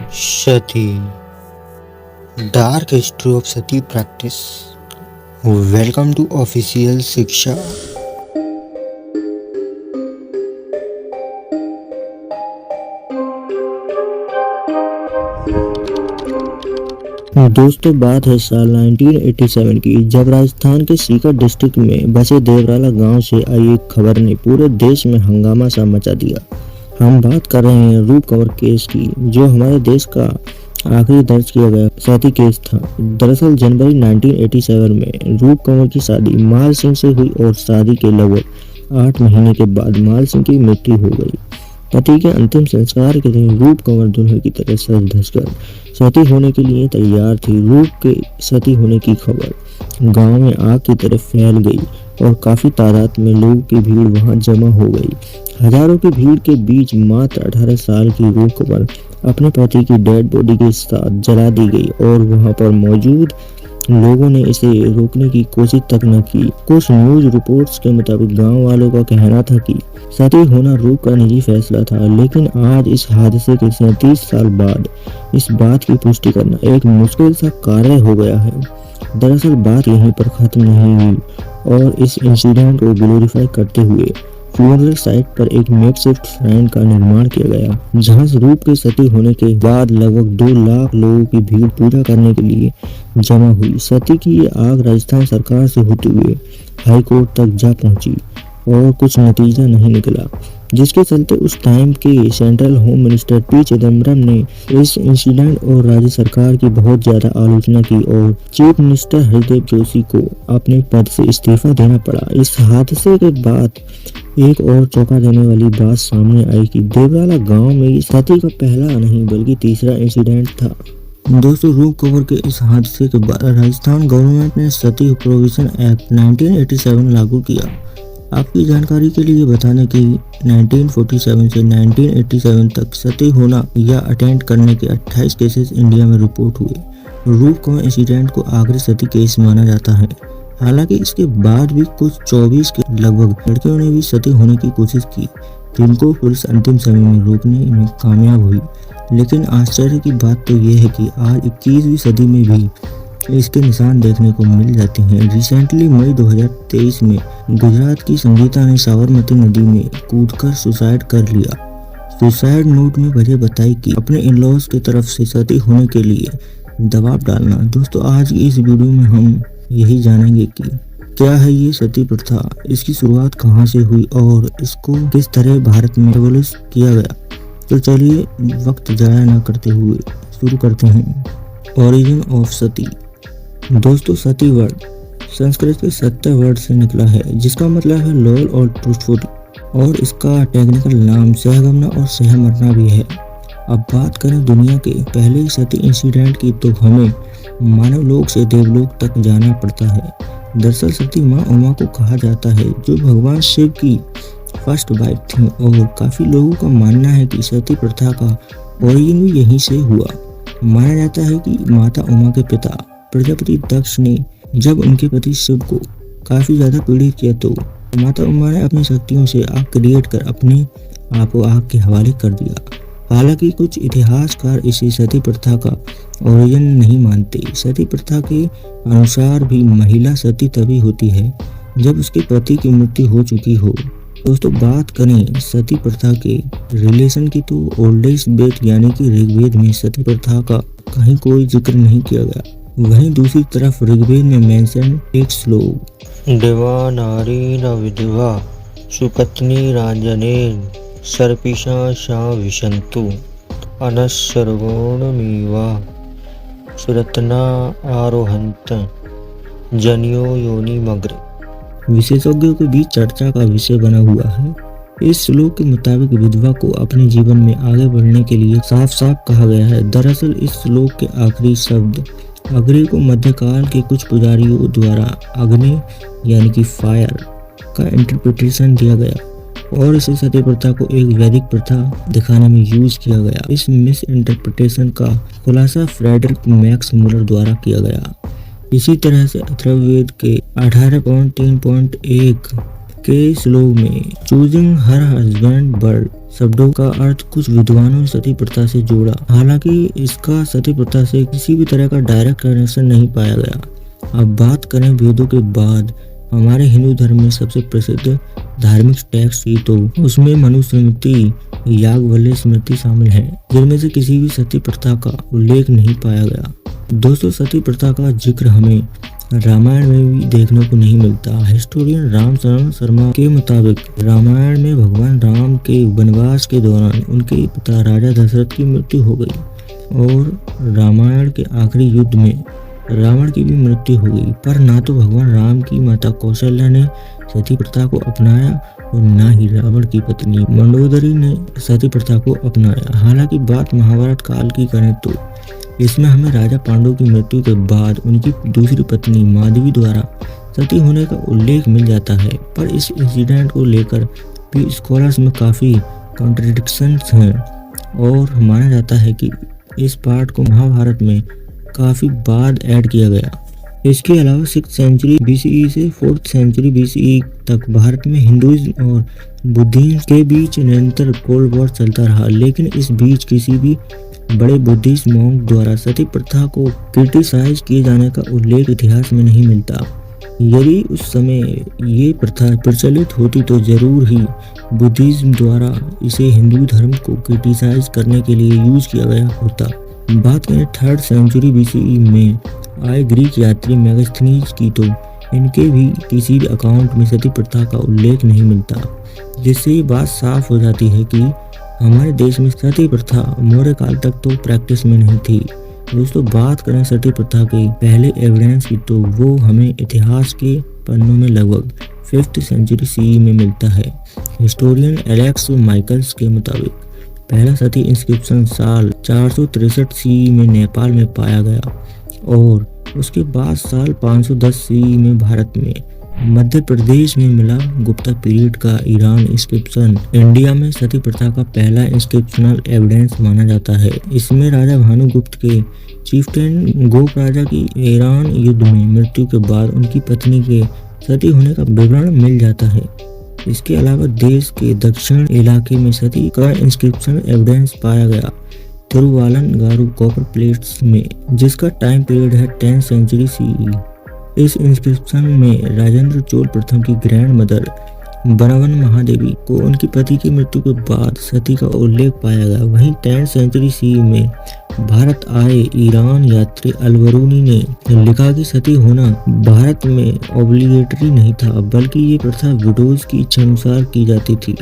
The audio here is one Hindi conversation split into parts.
Sati, Dark History of Sati Practice. Welcome to Official Shiksha. दोस्तों, बात है साल 1987 की, जब राजस्थान के सीकर डिस्ट्रिक्ट में बसे देवराला गांव से आई एक खबर ने पूरे देश में हंगामा सा मचा दिया। हम बात कर रहे हैं रूप कंवर केस की, जो हमारे देश का आखिरी दर्ज किया गया सती केस था। दरअसल जनवरी 1987 में रूप कंवर की शादी माल सिंह से हुई और शादी के लगभग 8 महीने के बाद माल सिंह की मृत्यु हो गई। पति के अंतिम संस्कार के दिन रूप कंवर दुल्हन की तरह सज धज कर सती होने के लिए तैयार थी। रूप के सती होने की खबर गांव में आग की तरह फैल गई और काफी तादाद में लोगों की भीड़ वहां जमा हो गई। हजारों की भीड़ के बीच मात्र 18 साल की रूप कंवर अपने पति की डेड बॉडी के साथ जला दी गई और वहां पर मौजूद लोगों ने इसे रोकने की कोशिश तक न की। कुछ न्यूज रिपोर्ट्स के मुताबिक गांव वालों का कहना था कि सती होना रूप का निजी फैसला था, लेकिन आज इस हादसे के 37 साल बाद इस बात की पुष्टि करना एक मुश्किल सा कार्य हो गया है। दरअसल बात यहीं पर खत्म नहीं हुई और इस इंसिडेंट को ग्लोरीफाई करते हुए फ्यूनरल साइट पर एक मेकशिफ्ट श्राइन का निर्माण किया गया, जहां रूप के सती होने के बाद लगभग 2 लाख लोगों की भीड़ पूजा करने के लिए जमा हुई। सती की ये आग राजस्थान सरकार से होते हुए हाई कोर्ट तक जा पहुंची और कुछ नतीजा नहीं निकला, जिसके चलते उस टाइम के central home minister P Chidambaram ने इस इंसिडेंट और राज्य सरकार की बहुत ज्यादा आलोचना की और चीफ मिनिस्टर हरिदेव जोशी को अपने पद से इस्तीफा देना पड़ा। इस हादसे के बाद एक और चौंका देने वाली बात सामने आई कि देवराला गांव में सती का पहला नहीं बल्कि तीसरा इंसिडेंट था। दोस्तों, रूप कंवर के इस हादसे के बाद राजस्थान गवर्नमेंट ने सती प्रोहिबिशन एक्ट 1987 लागू किया। आपकी जानकारी के लिए बता दें कि 1947 से 1987 तक सती होना या अटेंड करने के 28 केसेस इंडिया में रिपोर्ट हुए। रूप कंवर इंसिडेंट को आखिरी सती केस माना जाता है। हालांकि इसके बाद भी कुछ 24 के लगभग लड़कियों ने भी सती होने की कोशिश की, जिनको पुलिस अंतिम समय में रोकने में कामयाब हुई। लेकिन आश्चर्य की बात तो यह है कि आज 21वीं सदी में भी इसके निशान देखने को मिल जाते हैं। रिसेंटली मई 2023 में गुजरात की संगीता ने साबरमती नदी में कूदकर सुसाइड कर लिया। सुसाइड नोट में वजह बताई कि अपने इन-लॉज की तरफ से सती होने के लिए दबाव डालना। दोस्तों, आज की इस वीडियो में हम यही जानेंगे कि क्या है ये सती प्रथा, इसकी शुरुआत कहाँ से हुई और इसको किस तरह भारत में एबॉलिश किया गया। तो चलिए वक्त जाया ना करते हुए शुरू करते हैं। ओरिजिन ऑफ सती। दोस्तों, सती वर्ड संस्कृत के सत्य वर्ड से निकला है, जिसका मतलब है लॉयल और ट्रूथफुल, और इसका टेक्निकल नाम सहगमना और सहमरना भी है। अब बात करें दुनिया के पहले सती इंसिडेंट की, तो हमें मानव लोक से देवलोक तक जाना पड़ता है। दरअसल सती माँ उमा को कहा जाता है, जो भगवान शिव की फर्स्ट वाइफ थी, और काफी लोगों का मानना है कि सती प्रथा का ओरिजिन भी यहीं से हुआ। माना जाता है कि माता उमा के पिता प्रजापति दक्ष ने जब उनके पति शिव को काफी ज्यादा पीड़ित किया, तो माता उमा ने अपनी शक्तियों से आग क्रिएट कर अपने आप को आग के हवाले कर दिया। हालांकि कुछ इतिहासकार इसे सती प्रथा का ओरिजिन नहीं मानते। सती प्रथा के अनुसार भी महिला सती तभी होती है जब उसके पति की मृत्यु हो चुकी हो। दोस्तों, बात करें सती प्रथा के रिलेशन की, तो ओल्डेस्ट वेद यानी कि ऋग्वेद में सती प्रथा का कहीं कोई जिक्र नहीं किया गया। वहीं दूसरी तरफ ऋग्वेद में मेंशन एक श्लोक देवा नारी न विधवा सुपत्नी रांजनेन सर्पिषा शा विशंतु अनस्सर्गोणमीवा सुरत्ना आरोहंत जनियो योनि मग्र विशेषज्ञों के बीच चर्चा का विषय बना हुआ है। इस श्लोक के मुताबिक विधवा को अपने जीवन में आगे बढ़ने के लिए साफ साफ कहा गया है। दरअसल इस श्लोक के आखिरी शब्द अग्नि को मध्यकाल के कुछ पुजारियों द्वारा अग्नि यानी कि फायर का इंटरप्रिटेशन दिया गया और इसे सती प्रथा को एक वैदिक प्रथा दिखाने में यूज किया गया। इस मिस इंटरप्रिटेशन का खुलासा फ्रेडरिक मैक्स मुलर द्वारा किया गया। इसी तरह से अथर्ववेद के 18.3.1 के श्लोक में चूजिंग हर हस्बैंड बर्ड शब्दों का अर्थ कुछ विद्वानों ने सती प्रथा से जोड़ा, हालांकि इसका सती प्रथा से किसी भी तरह का डायरेक्ट कनेक्शन नहीं पाया गया। अब बात करें वेदों के बाद हमारे हिंदू धर्म में सबसे प्रसिद्ध धार्मिक टेक्स्ट की, तो उसमें मनुस्मृति, याज्ञवल्क्य स्मृति शामिल है, जिनमें से किसी भी सती प्रथा का उल्लेख नहीं पाया गया। दोस्तों, सती प्रथा का जिक्र हमें रामायण में भी देखने को नहीं मिलता। हिस्टोरियन रामचरण शर्मा के मुताबिक रामायण में भगवान राम के वनवास के दौरान उनके पिता राजा दशरथ की मृत्यु हो गई और रामायण के आखिरी युद्ध में रावण की भी मृत्यु हो गई, पर ना तो भगवान राम की माता कौशल्या ने सती प्रथा को अपनाया और ना ही रावण की पत्नी मंडोदरी ने सती प्रथा को अपनाया। हालांकि बात महाभारत काल की करें तो इसमें हमें राजा पांडु की मृत्यु के बाद उनकी दूसरी पत्नी माधवी द्वारा सती होने का उल्लेख मिल जाता है, पर इस इंसिडेंट को लेकर भी स्कॉलर्स में काफ़ी कॉन्ट्रडिक्शंस हैं और माना जाता है कि इस पार्ट को महाभारत में काफ़ी बाद ऐड किया गया। इसके अलावा 6th सेंचुरी BCE से 4th सेंचुरी BCE तक भारत में हिंदुइज्म और बुद्धिज्म के बीच निरंतर कोल्ड वॉर चलता रहा, लेकिन इस बीच किसी भी बड़े बुद्धिस्ट मॉन्क द्वारा सती प्रथा को क्रिटिसाइज किए जाने का उल्लेख इतिहास में नहीं मिलता। यदि उस समय ये प्रथा प्रचलित होती तो जरूर ही बुद्धिज्म द्वारा इसे हिंदू धर्म को क्रिटिसाइज करने के लिए यूज किया गया होता। बात करें 3rd सेंचुरी BCE में आए ग्रीक यात्री मेगास्थनीज की, तो इनके भी किसी भी अकाउंट में सती प्रथा का उल्लेख नहीं मिलता, जिससे ये बात साफ हो जाती है कि हमारे देश में सती प्रथा मौर्य काल तक तो प्रैक्टिस में नहीं थी। दोस्तों, बात करें सती प्रथा के पहले एविडेंस की, तो वो हमें इतिहास के पन्नों में लगभग 5th सेंचुरी CE में मिलता है। हिस्टोरियन एलेक्स माइकल्स के मुताबिक पहला सती इंस्क्रिप्शन साल 463 CE में नेपाल में पाया गया और उसके बाद साल 510 CE में भारत में। मध्य प्रदेश में मिला गुप्ता पीरियड का ईरान इंस्क्रिप्शन इंडिया में सती प्रथा का पहला इंस्क्रिप्शनल एविडेंस माना जाता है। इसमें राजा भानुगुप्त के चीफ्टेन गोप राजा की ईरान युद्ध में मृत्यु के बाद उनकी पत्नी के सती होने का विवरण मिल जाता है। इसके अलावा देश के दक्षिण इलाके में सती का इंस्क्रिप्शन एविडेंस पाया गया तिरुवालन गारू कॉपर प्लेट्स में, जिसका टाइम पीरियड है 10th सेंचुरी CE। इस इंस्क्रिप्शन में राजेंद्र चोल प्रथम की ग्रैंड मदर बनवन महादेवी को उनकी पति की मृत्यु के बाद सती का उल्लेख पाया गया। वहीं 10th सेंचुरी CE में भारत आए ईरान यात्री अलबरूनी ने लिखा कि सती होना भारत में ऑब्लिगेटरी नहीं था, बल्कि ये प्रथा विडोज की इच्छानुसार की जाती थी।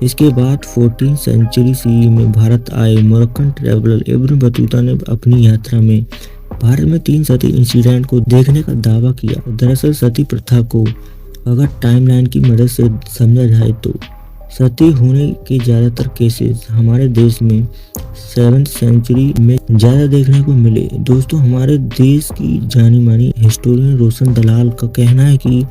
इसके बाद 14th सेंचुरी CE में भारत आए मोरक्कन ट्रैवलर इब्न बतूता ने अपनी यात्रा में भारत में 3 सती इंसिडेंट को देखने का दावा किया। दरअसल सती प्रथा को अगर टाइमलाइन की मदद से समझा जाए तो सती होने के ज़्यादातर केसेस हमारे देश में 7th सेंचुरी में ज़्यादा देखने को मिले। दोस्तों, हमारे देश की जानी मानी हिस्टोरियन रोशन दलाल का कहना है कि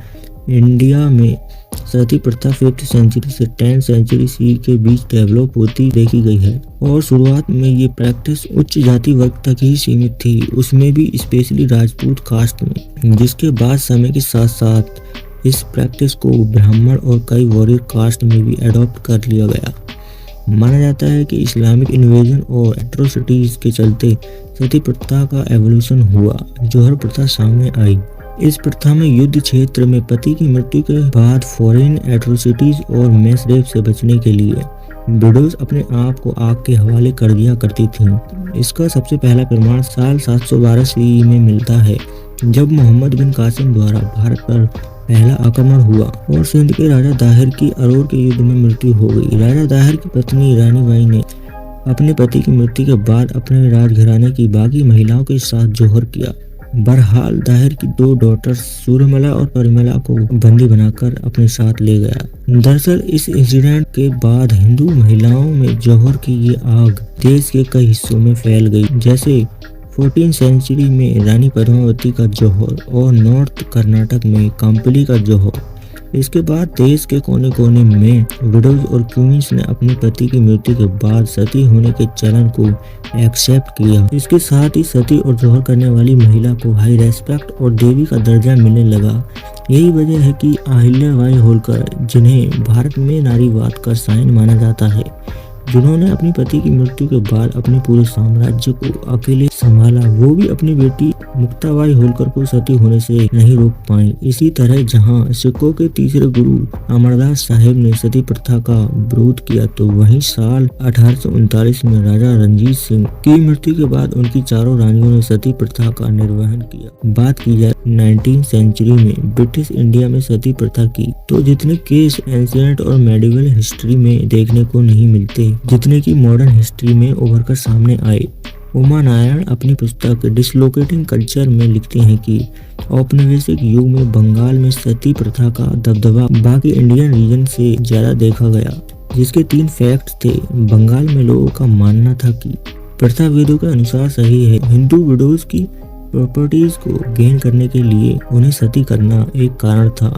इंडिया में सती प्रथा 5th सेंचुरी से 10th सेंचुरी CE के बीच डेवलप होती देखी गई है और शुरुआत में ये प्रैक्टिस उच्च जाति वर्ग तक ही सीमित थी, उसमें भी स्पेशली राजपूत कास्ट में, जिसके बाद समय के साथ साथ इस प्रैक्टिस को ब्राह्मण और कई वॉरियर कास्ट में भी अडॉप्ट कर लिया गया। माना जाता है कि इस्लामिक इन्वेजन और एट्रोसिटीज के चलते सती प्रथा का एवोल्यूशन हुआ, जौहर प्रथा सामने आई। इस प्रथा में युद्ध क्षेत्र में पति की मृत्यु के बाद फॉरेन एट्रोसिटीज और मैस रेप से बचने के लिए विडोज अपने आप को आग के हवाले कर दिया करती थीं। इसका सबसे पहला प्रमाण साल 712 CE में मिलता है, जब मोहम्मद बिन कासिम द्वारा भारत पर पहला आक्रमण हुआ और सिंध के राजा दाहिर की अरोर के युद्ध में मृत्यु हो गई। राजा दाहिर की पत्नी रानी बाई ने अपने पति की मृत्यु के बाद अपने राजघराने की बाकी महिलाओं के साथ जौहर किया। बहरहाल दाहिर की 2 डॉटर्स सूर्यमला और परिमला को बंदी बनाकर अपने साथ ले गया। दरअसल इस इंसिडेंट के बाद हिंदू महिलाओं में जौहर की ये आग देश के कई हिस्सों में फैल गई, जैसे 14th सेंचुरी में रानी पद्मावती का जौहर और नॉर्थ कर्नाटक में कांपली का जौहर। इसके बाद देश के कोने कोने में विडोज और क्वींस ने अपने पति की मृत्यु के बाद सती होने के चलन को एक्सेप्ट किया। इसके साथ ही सती और जोहर करने वाली महिला को हाई रेस्पेक्ट और देवी का दर्जा मिलने लगा। यही वजह है कि अहिल्याबाई होलकर, जिन्हें भारत में नारीवाद का साइन माना जाता है, जिन्होंने अपने पति की मृत्यु के बाद अपने पूरे साम्राज्य को अकेले संभाला, वो भी अपनी बेटी मुक्ताबाई होलकर को सती होने से नहीं रोक पाई। इसी तरह जहां सिखों के तीसरे गुरु अमरदास साहिब ने सती प्रथा का विरोध किया, तो वहीं साल 1839 में राजा रणजीत सिंह की मृत्यु के बाद उनकी चारों रानियों ने सती प्रथा का निर्वहन किया। बात की जाए 19वीं सेंचुरी में ब्रिटिश इंडिया में सती प्रथा की, तो जितने केस एंशिएंट और मेडिवल हिस्ट्री में देखने को नहीं मिलते, जितने की मॉडर्न हिस्ट्री में उभर कर सामने आए। उमा नारायण अपनी पुस्तक डिसलोकेटिंग कल्चर में लिखते हैं कि औपनिवेशिक युग में बंगाल में सती प्रथा का दबदबा बाकी इंडियन रीजन से ज्यादा देखा गया, जिसके 3 फैक्ट थे। बंगाल में लोगों का मानना था कि प्रथा वेदों के अनुसार सही है। हिंदू विडोज की प्रॉपर्टीज को गेन करने के लिए उन्हें सती करना एक कारण था,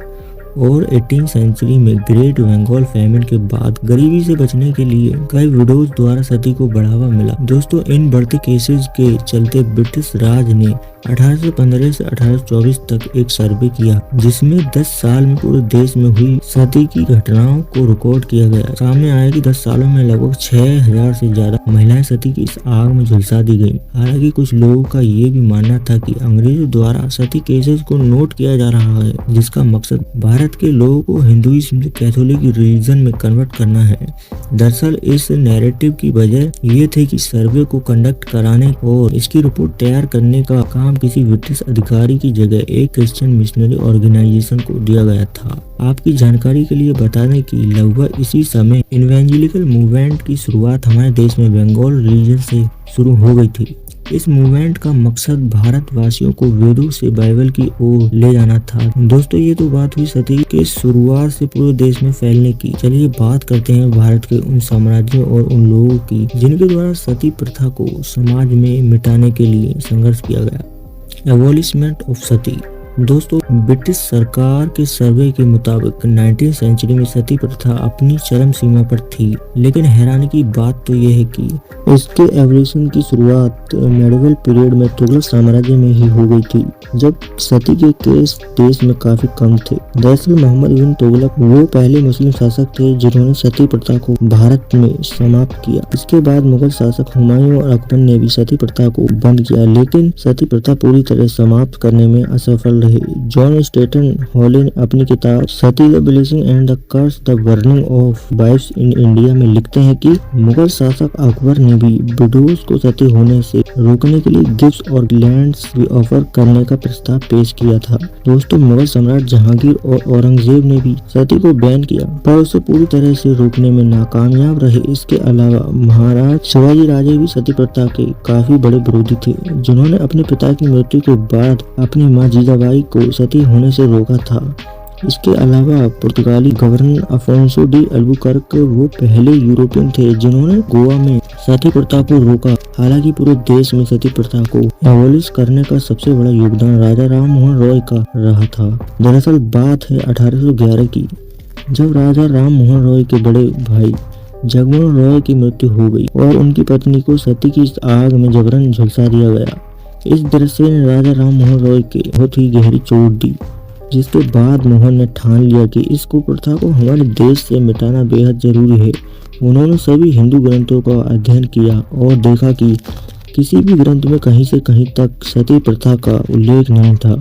और 18वीं सेंचुरी में ग्रेट बंगाल फैमिन के बाद गरीबी से बचने के लिए कई विडोज द्वारा सती को बढ़ावा मिला। दोस्तों, इन बढ़ते केसेस के चलते ब्रिटिश राज ने 1815 से 1824 तक एक सर्वे किया, जिसमें 10 साल में पूरे देश में हुई सती की घटनाओं को रिकॉर्ड किया गया। सामने आया कि 10 सालों में लगभग 6000 से ज्यादा महिलाएं सती की इस आग में झुलसा दी गयी। हालांकि कुछ लोगों का ये भी मानना था कि अंग्रेजों द्वारा सती केसेस को नोट किया जा रहा है, जिसका मकसद भारत के लोगों को हिंदुइज्म से कैथोलिक रिलीजन में कन्वर्ट करना है। दरअसल इस नैरेटिव की वजह ये थे कि सर्वे को कंडक्ट कराने और इसकी रिपोर्ट तैयार करने का काम किसी ब्रिटिश अधिकारी की जगह एक क्रिश्चियन मिशनरी ऑर्गेनाइजेशन को दिया गया था। आपकी जानकारी के लिए बता दें कि लगभग इसी समय इवेंजेलिकल मूवमेंट की शुरुआत हमारे देश में बंगाल रीजन से शुरू हो गई थी। इस मूवमेंट का मकसद भारतवासियों को वेदों से बाइबल की ओर ले जाना था। दोस्तों, ये तो बात हुई सती के शुरुआत से पूरे देश में फैलने की। चलिए बात करते हैं भारत के उन साम्राज्यों और उन लोगों की जिनके द्वारा सती प्रथा को समाज में मिटाने के लिए संघर्ष किया गया। एबॉलिशमेंट ऑफ सती। दोस्तों, ब्रिटिश सरकार के सर्वे के मुताबिक 19वीं सेंचुरी में सती प्रथा अपनी चरम सीमा पर थी, लेकिन हैरानी की बात तो यह है कि इसके एवोल्यूशन की शुरुआत मेडिवल पीरियड में तुगलक साम्राज्य में ही हो गई थी, जब सती के केस देश में काफी कम थे। दरअसल मोहम्मद बिन तुगलक वो पहले मुस्लिम शासक थे जिन्होंने सती प्रथा को भारत में समाप्त किया। इसके बाद मुगल शासक हुमायूं और अकबर ने भी सती प्रथा को बंद किया, लेकिन सती प्रथा पूरी तरह समाप्त करने में असफल रहे। जॉन स्टेटन हॉल ने अपनी किताब sati the blessing and the curse the burning of wives in India में लिखते हैं कि मुगल शासक अकबर ने भी विडोज को सती होने से रोकने के लिए गिफ्ट्स और लैंड्स भी ऑफर करने का प्रस्ताव पेश किया था। दोस्तों, मुगल सम्राट जहांगीर और औरंगजेब ने भी सती को बैन किया, पर उसे पूरी तरह से रोकने में नाकामयाब रहे। इसके अलावा महाराज शिवाजी राजे भी सती प्रथा के काफी बड़े विरोधी थे, जिन्होंने अपने पिता की मृत्यु के बाद अपनी मां जीजाबाई को सती होने से रोका था। इसके अलावा पुर्तगाली गवर्नर अफोंसो डी अल्बुकर्क वो पहले यूरोपियन थे जिन्होंने गोवा में सती प्रथा को रोका। हालांकि पूरे देश में सती प्रथा को एबॉलिश करने का सबसे बड़ा योगदान राजा राम मोहन रॉय का रहा था। दरअसल बात है 1811 की, जब राजा राम मोहन रॉय के बड़े भाई जगमोहन रॉय की मृत्यु हो गई और उनकी पत्नी को सती की इस आग में जबरन झुलसा दिया गया। इस दृश्य ने राजा राम मोहन रॉय के बहुत ही गहरी चोट दी, जिसके बाद मोहन ने ठान लिया कि इस कुप्रथा को हमारे देश से मिटाना बेहद जरूरी है। उन्होंने सभी हिंदू ग्रंथों का अध्ययन किया और देखा कि किसी भी ग्रंथ में कहीं से कहीं तक सती प्रथा का उल्लेख नहीं था।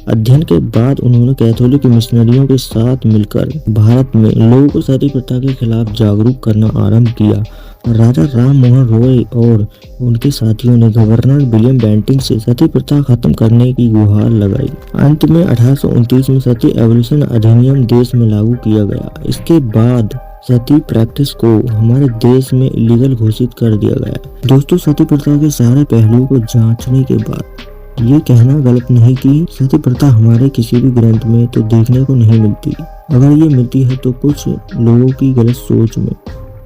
अध्ययन के बाद उन्होंने कैथोलिक मिशनरियों के साथ मिलकर भारत में लोगों को सती प्रथा के खिलाफ जागरूक करना आरंभ किया। राजा राम मोहन रॉय और उनके साथियों ने गवर्नर विलियम बेंटिंक से सती प्रथा खत्म करने की गुहार लगाई। अंत में 1829 में सती एबॉलिशन अधिनियम देश में लागू किया गया। इसके बाद सती प्रैक्टिस को हमारे देश में इलीगल घोषित कर दिया गया। दोस्तों, सती प्रथा के सारे पहलुओं को जांचने के बाद ये कहना गलत नहीं कि सती प्रथा हमारे किसी भी ग्रंथ में तो देखने को नहीं मिलती। अगर ये मिलती है तो कुछ लोगों की गलत सोच में,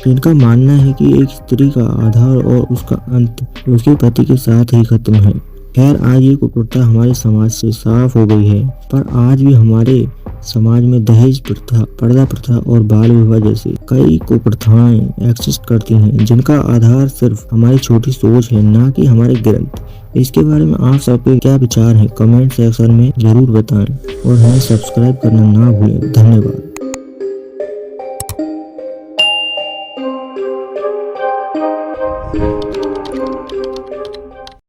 जिनका मानना है कि एक स्त्री का आधार और उसका अंत उसके पति के साथ ही खत्म है। खैर, आज ये कुप्रथा हमारे समाज से साफ हो गई है, पर आज भी हमारे समाज में दहेज प्रथा, पर्दा प्रथा और बाल विवाह जैसी कई कुप्रथाएं एक्सिस्ट करती हैं, जिनका आधार सिर्फ हमारी छोटी सोच है, ना कि हमारे ग्रंथ। इसके बारे में आप सबके क्या विचार हैं? कमेंट सेक्शन में जरूर बताएं और हमें सब्सक्राइब करना ना भूलें। धन्यवाद।